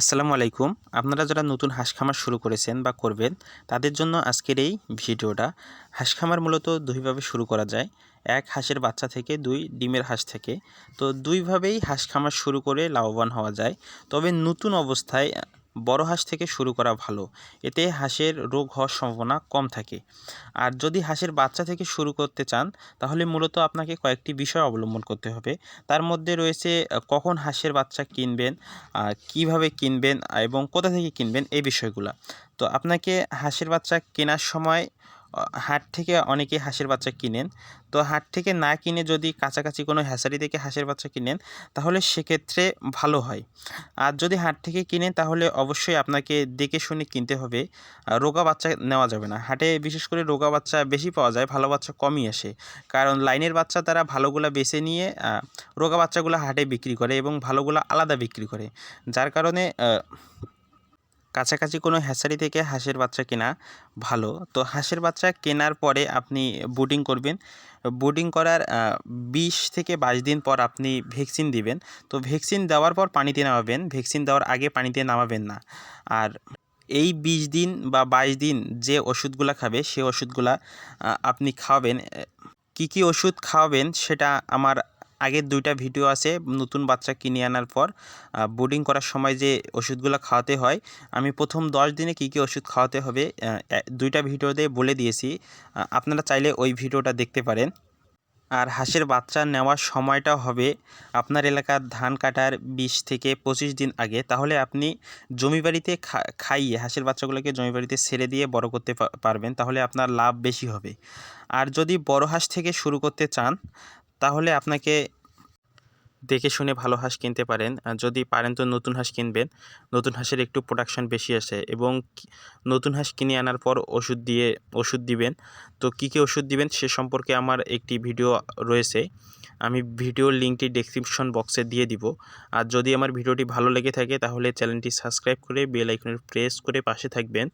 আসসালামু আলাইকুম। আপনারা যারা নতুন হাঁস খামার শুরু করেছেন বা করবেন তাদের জন্য আজকের এই ভিডিওটা। হাঁস খামার মূলত দুইভাবে শুরু করা যায়। এক, হাঁসের বাচ্চা থেকে, দুই, ডিমের হাঁস থেকে। তো দুইভাবেই হাঁস খামার শুরু করে লাভবান হওয়া যায়। তবে নতুন অবস্থায় বড় হাঁস থেকে শুরু করা ভালো। এতে হাঁসের রোগ হওয়ার সম্ভাবনা কম থাকে। আর যদি হাঁসের বাচ্চা থেকে শুরু করতে চান তাহলে মূলত আপনাকে কয়েকটি বিষয় অবলম্বন করতে হবে। তার মধ্যে রয়েছে কখন হাঁসের বাচ্চা কিনবেন, কিভাবে কিনবেন এবং কোথা থেকে কিনবেন, এই বিষয়গুলো। তো আপনাকে হাঁসের বাচ্চা কেনার সময় হাট থেকে অনেকে হাঁসের বাচ্চা কিনেন। তো হাট থেকে না কিনে যদি কাছাকাছি কোনো হ্যাচারি থেকে হাঁসের বাচ্চা কিনেন তাহলে সেক্ষেত্রে ভালো হয়। আর যদি হাট থেকে কিনেন তাহলে অবশ্যই আপনাকে দেখে শুনে কিনতে হবে। রোগা বাচ্চা নেওয়া যাবে না। হাটে বিশেষ করে রোগা বাচ্চা বেশি পাওয়া যায়, ভালো বাচ্চা কমই আসে। কারণ লাইনের বাচ্চা তারা ভালোগুলা বেছে নিয়ে রোগা বাচ্চাগুলো হাটে বিক্রি করে এবং ভালোগুলো আলাদা বিক্রি করে। যার কারণে কাছাকাছি কোনো হ্যাচারি থেকে হাঁসের বাচ্চা কেনা ভালো। তো হাঁসের বাচ্চা কেনার পরে আপনি ব্রুডিং করবেন। ব্রুডিং করার ২০ থেকে ২২ দিন পর আপনি ভ্যাকসিন দিবেন। তো ভ্যাকসিন দেওয়ার পর পানিতে নামাবেন, ভ্যাকসিন দেওয়ার আগে পানিতে নামাবেন না। আর এই ২০ দিন বা ২২ দিন যে ওষুধগুলা খাবে সে ওষুধগুলা আপনি খাওয়াবেন। কি কি ওষুধ খাওয়াবেন সেটা আমার আগের ২টা ভিডিও আছে। নতুন বাচ্চা কিনে আনার পর ব্রুডিং করার সময় যে ওষুধগুলো খাওয়াতে হয়, আমি প্রথম ১০ দিনে কি কি ওষুধ খাওয়াতে হবে ২টা ভিডিওতে বলে দিয়েছি। আপনারা চাইলে ওই ভিডিওটা দেখতে পারেন। আর হাঁসের বাচ্চা নেওয়ার সময়টা হবে আপনার এলাকার ধান কাটার ২০ থেকে ২৫ দিন আগে। তাহলে আপনি জমি বাড়িতে খাইয়ে হাঁসের বাচ্চাগুলোকে জমি বাড়িতে ছেড়ে দিয়ে বড় করতে পারবেন, তাহলে আপনার লাভ বেশি হবে। আর যদি বড় হাঁস থেকে শুরু করতে চান তাহলে আপনাকে দেখে শুনে ভালো হাঁস কিনতে পারেন। যদি পারেন তো নতুন হাঁস কিনবেন। নতুন হাঁসের একটু প্রোডাকশন বেশি আসে এবং নতুন হাঁস কিনে আনার পর ওষুধ দিবেন। তো কী কী ওষুধ দিবেন সে সম্পর্কে আমার একটি ভিডিও রয়েছে। আমি ভিডিওর লিঙ্কটি ডেসক্রিপশন বক্সে দিয়ে দিব। আর যদি আমার ভিডিওটি ভালো লেগে থাকে তাহলে চ্যানেলটি সাবস্ক্রাইব করে বেল আইকনে প্রেস করে পাশে থাকবেন।